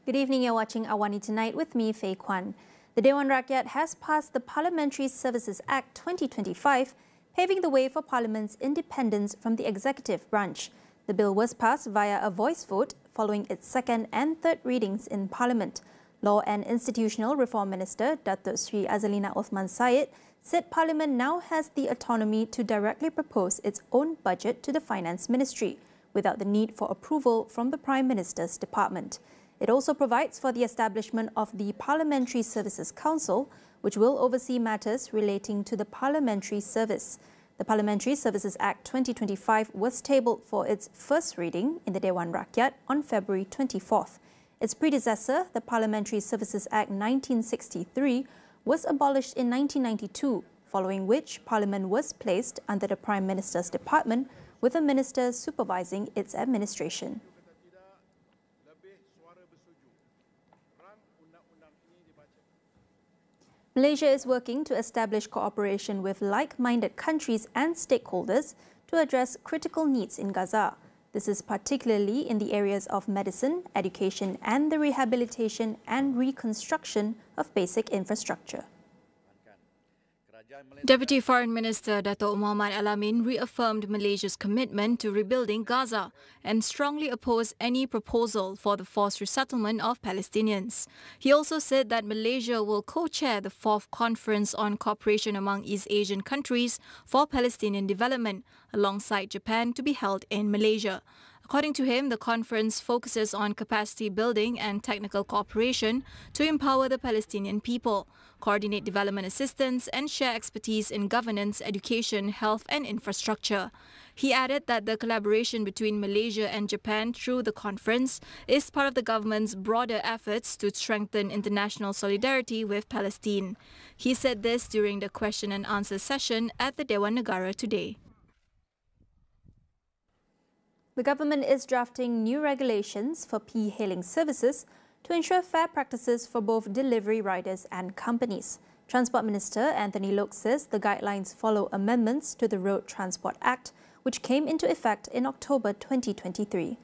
Good evening, you're watching AWANI Tonight with me, Faye Kwan. The Dewan Rakyat has passed the Parliamentary Services Act 2025, paving the way for Parliament's independence from the executive branch. The bill was passed via a voice vote following its second and third readings in Parliament. Law and Institutional Reform Minister Datuk Sri Azalina Othman Syed said Parliament now has the autonomy to directly propose its own budget to the Finance Ministry, without the need for approval from the Prime Minister's department. It also provides for the establishment of the Parliamentary Services Council, which will oversee matters relating to the parliamentary service. The Parliamentary Services Act 2025 was tabled for its first reading in the Dewan Rakyat on February 24th. Its predecessor, the Parliamentary Services Act 1963, was abolished in 1992, following which Parliament was placed under the Prime Minister's department, with a minister supervising its administration. Malaysia is working to establish cooperation with like-minded countries and stakeholders to address critical needs in Gaza. This is particularly in the areas of medicine, education, and the rehabilitation and reconstruction of basic infrastructure. Deputy Foreign Minister Datuk Muhammad Alamin reaffirmed Malaysia's commitment to rebuilding Gaza and strongly opposed any proposal for the forced resettlement of Palestinians. He also said that Malaysia will co-chair the 4th Conference on Cooperation among East Asian Countries for Palestinian Development, alongside Japan, to be held in Malaysia. According to him, the conference focuses on capacity building and technical cooperation to empower the Palestinian people, coordinate development assistance, and share expertise in governance, education, health, and infrastructure. He added that the collaboration between Malaysia and Japan through the conference is part of the government's broader efforts to strengthen international solidarity with Palestine. He said this during the question and answer session at the Dewan Negara today. The government is drafting new regulations for e-hailing services to ensure fair practices for both delivery riders and companies. Transport Minister Anthony Loke says the guidelines follow amendments to the Road Transport Act, which came into effect in October 2023.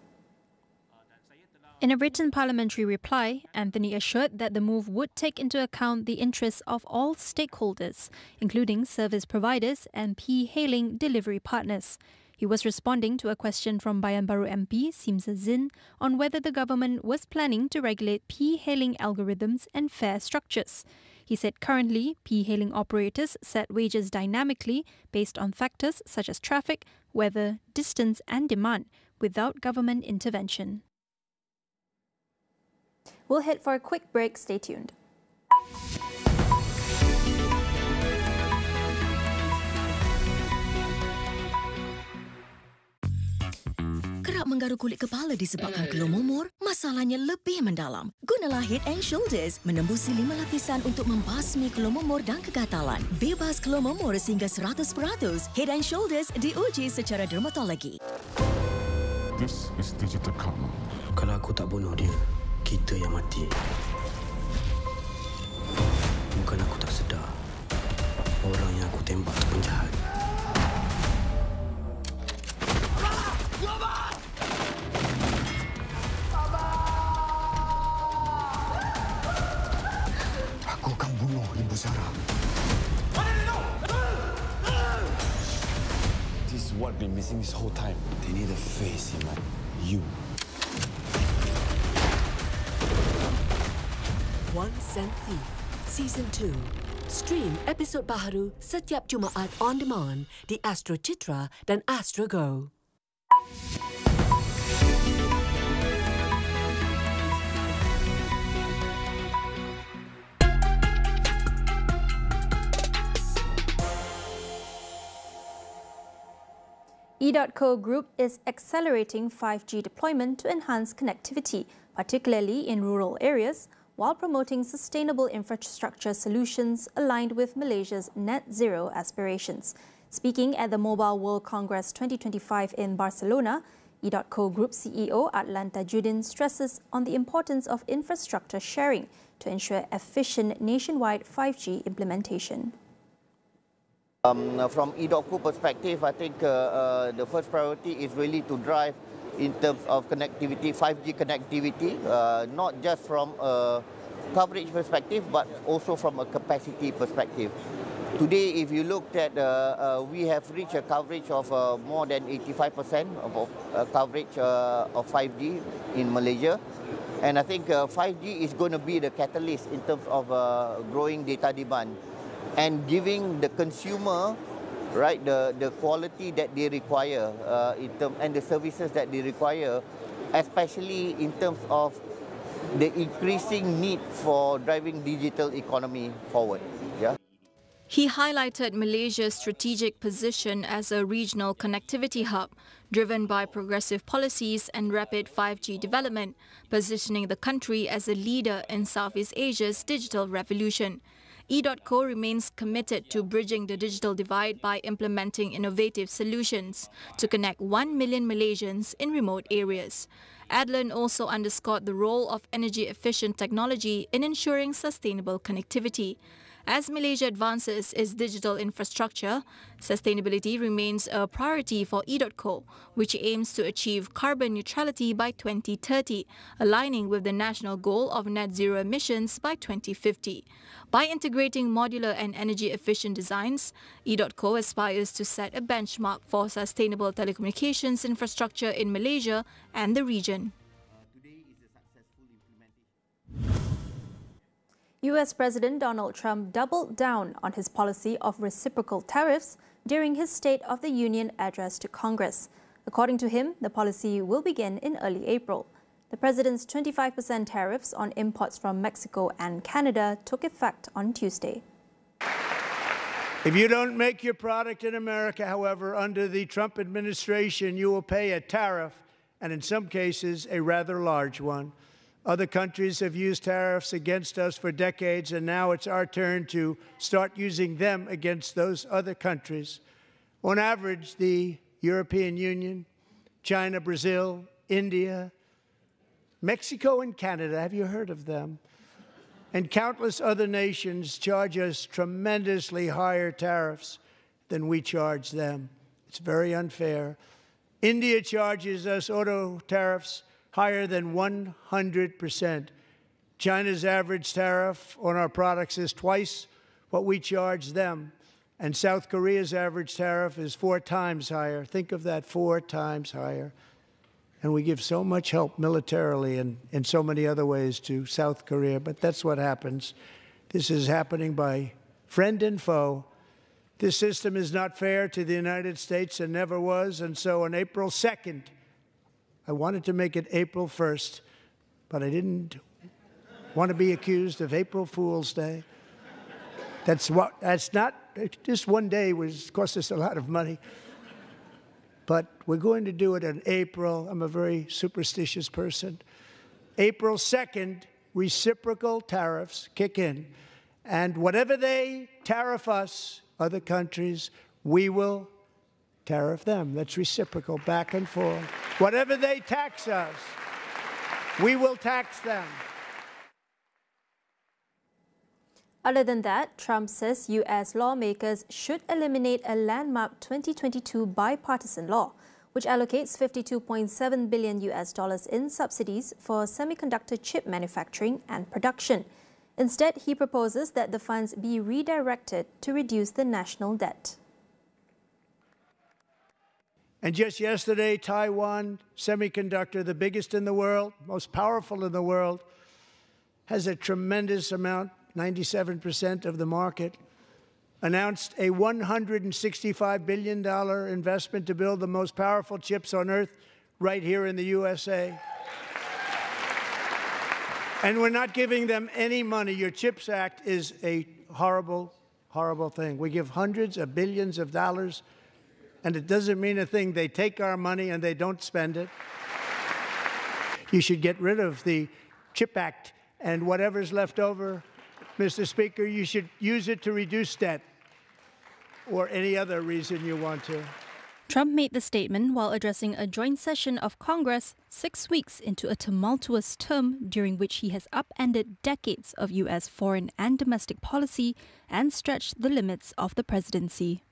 In a written parliamentary reply, Anthony assured that the move would take into account the interests of all stakeholders, including service providers and e-hailing delivery partners. He was responding to a question from Bayan Baru MP Simsa Zin on whether the government was planning to regulate e-hailing algorithms and fare structures. He said currently, e-hailing operators set wages dynamically based on factors such as traffic, weather, distance and demand, without government intervention. We'll head for a quick break. Stay tuned. Kerap menggaru kulit kepala disebabkan keluh mumur, masalahnya lebih mendalam. Gunalah Head & Shoulders menembusi 5 lapisan untuk membasmi keluh mumur dan kegatalan. Bebas keluh mumur sehingga 100%. Head & Shoulders diuji secara dermatologi. This is digital karma. Kalau aku tak bunuh dia, kita yang mati. Bukan aku tak sedar. Orang yang aku tembak tu penjahat. Aku akan bunuh Ibu Sarah. This is what I've been missing this whole time. They need a face in my... You. One Cent Thief, Season 2. Stream episod baru setiap Jumaat on demand di Astro Citra dan Astro Go. E.Co Group is accelerating 5G deployment to enhance connectivity, particularly in rural areas, while promoting sustainable infrastructure solutions aligned with Malaysia's net zero aspirations. Speaking at the Mobile World Congress 2025 in Barcelona, E.Co Group CEO Adlan Tajuddin stresses on the importance of infrastructure sharing to ensure efficient nationwide 5G implementation. From E.Co perspective, I think the first priority is really to drive in terms of connectivity, 5G connectivity, not just from a coverage perspective, but also from a capacity perspective. Today, if you looked at, we have reached a coverage of more than 85% of coverage of 5G in Malaysia. And I think 5G is going to be the catalyst in terms of growing data demand and giving the consumer, right, the quality that they require and the services that they require, especially in terms of the increasing need for driving digital economy forward. Yeah. He highlighted Malaysia's strategic position as a regional connectivity hub, driven by progressive policies and rapid 5G development, positioning the country as a leader in Southeast Asia's digital revolution. E.co remains committed to bridging the digital divide by implementing innovative solutions to connect 1 million Malaysians in remote areas. Adlan also underscored the role of energy-efficient technology in ensuring sustainable connectivity. As Malaysia advances its digital infrastructure, sustainability remains a priority for E.co, which aims to achieve carbon neutrality by 2030, aligning with the national goal of net zero emissions by 2050. By integrating modular and energy-efficient designs, E.co aspires to set a benchmark for sustainable telecommunications infrastructure in Malaysia and the region. US President Donald Trump doubled down on his policy of reciprocal tariffs during his State of the Union address to Congress. According to him, the policy will begin in early April. The president's 25% tariffs on imports from Mexico and Canada took effect on Tuesday. If you don't make your product in America, however, under the Trump administration, you will pay a tariff, and in some cases, a rather large one. Other countries have used tariffs against us for decades, and now it's our turn to start using them against those other countries. On average, the European Union, China, Brazil, India, Mexico, and Canada, have you heard of them? And countless other nations charge us tremendously higher tariffs than we charge them. It's very unfair. India charges us auto tariffs higher than 100%. China's average tariff on our products is twice what we charge them. And South Korea's average tariff is 4 times higher. Think of that, 4 times higher. And we give so much help militarily and in so many other ways to South Korea, but that's what happens. This is happening by friend and foe. This system is not fair to the United States and never was, and so on April 2nd, I wanted to make it April 1st, but I didn't want to be accused of April Fool's Day. That's not, just one day cost us a lot of money. But we're going to do it in April. I'm a very superstitious person. April 2nd, reciprocal tariffs kick in. And whatever they tariff us, other countries, we will tariff them. That's reciprocal, back and forth. Whatever they tax us, we will tax them. Other than that, Trump says US lawmakers should eliminate a landmark 2022 bipartisan law, which allocates $52.7 billion in subsidies for semiconductor chip manufacturing and production. Instead, he proposes that the funds be redirected to reduce the national debt. And just yesterday, Taiwan Semiconductor, the biggest in the world, most powerful in the world, has a tremendous amount, 97% of the market, announced a $165 billion investment to build the most powerful chips on earth right here in the USA. And we're not giving them any money. Your CHIPS Act is a horrible, horrible thing. We give hundreds of billions of dollars, and it doesn't mean a thing. They take our money and they don't spend it. You should get rid of the CHIP Act, and whatever's left over, Mr. Speaker, you should use it to reduce debt or any other reason you want to. Trump made the statement while addressing a joint session of Congress 6 weeks into a tumultuous term during which he has upended decades of U.S. foreign and domestic policy and stretched the limits of the presidency.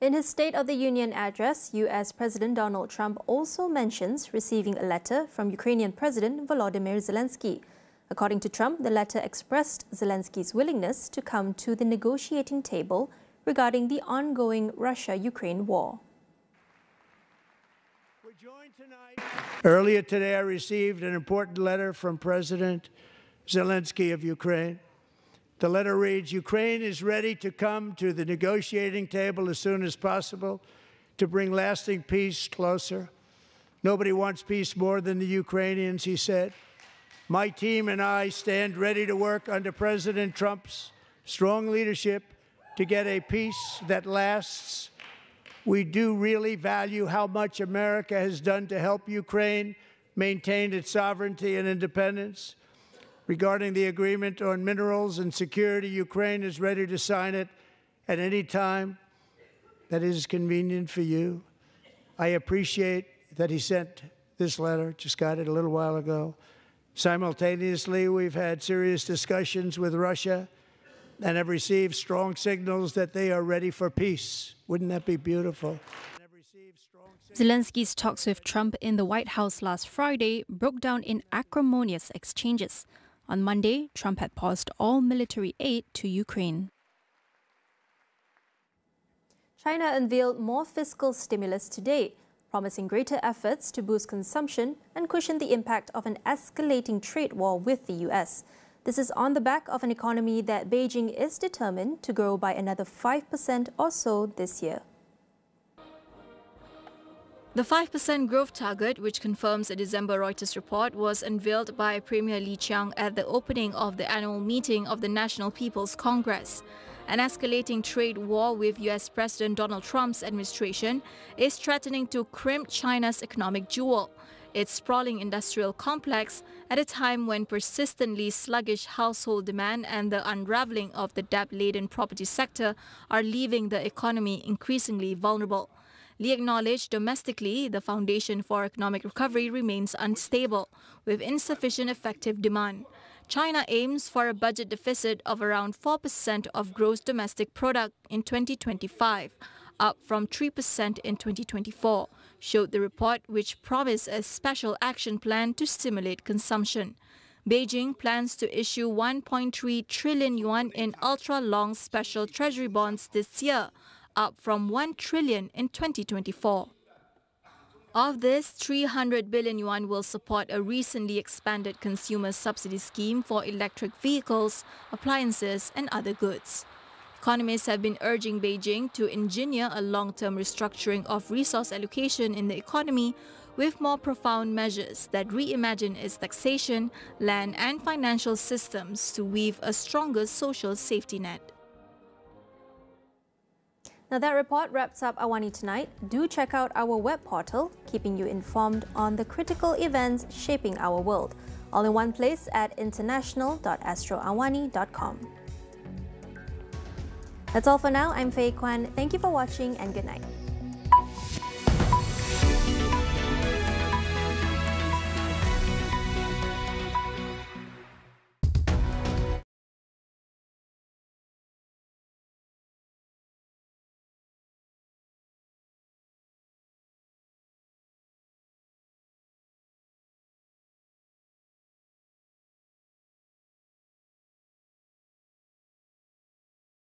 In his State of the Union address, U.S. President Donald Trump also mentions receiving a letter from Ukrainian President Volodymyr Zelensky. According to Trump, the letter expressed Zelensky's willingness to come to the negotiating table regarding the ongoing Russia-Ukraine war. We're joined tonight. Earlier today, I received an important letter from President Zelensky of Ukraine. The letter reads, Ukraine is ready to come to the negotiating table as soon as possible to bring lasting peace closer. Nobody wants peace more than the Ukrainians, he said. My team and I stand ready to work under President Trump's strong leadership to get a peace that lasts. We do really value how much America has done to help Ukraine maintain its sovereignty and independence. Regarding the agreement on minerals and security, Ukraine is ready to sign it at any time that is convenient for you. I appreciate that he sent this letter, just got it a little while ago. Simultaneously, we've had serious discussions with Russia and have received strong signals that they are ready for peace. Wouldn't that be beautiful? Zelensky's talks with Trump in the White House last Friday broke down in acrimonious exchanges. On Monday, Trump had paused all military aid to Ukraine. China unveiled more fiscal stimulus today, promising greater efforts to boost consumption and cushion the impact of an escalating trade war with the US. This is on the back of an economy that Beijing is determined to grow by another 5% or so this year. The 5% growth target, which confirms a December Reuters report, was unveiled by Premier Li Qiang at the opening of the annual meeting of the National People's Congress. An escalating trade war with US President Donald Trump's administration is threatening to crimp China's economic jewel, its sprawling industrial complex, at a time when persistently sluggish household demand and the unraveling of the debt-laden property sector are leaving the economy increasingly vulnerable. Li acknowledged domestically the foundation for economic recovery remains unstable, with insufficient effective demand. China aims for a budget deficit of around 4% of gross domestic product in 2025, up from 3% in 2024, showed the report, which promised a special action plan to stimulate consumption. Beijing plans to issue 1.3 trillion yuan in ultra-long special treasury bonds this year, up from 1 trillion in 2024. Of this, 300 billion yuan will support a recently expanded consumer subsidy scheme for electric vehicles, appliances and other goods. Economists have been urging Beijing to engineer a long-term restructuring of resource allocation in the economy with more profound measures that reimagine its taxation, land and financial systems to weave a stronger social safety net. Now that report wraps up AWANI Tonight. Do check out our web portal, keeping you informed on the critical events shaping our world. All in one place at international.astroawani.com. That's all for now. I'm Faye Kwan. Thank you for watching and good night.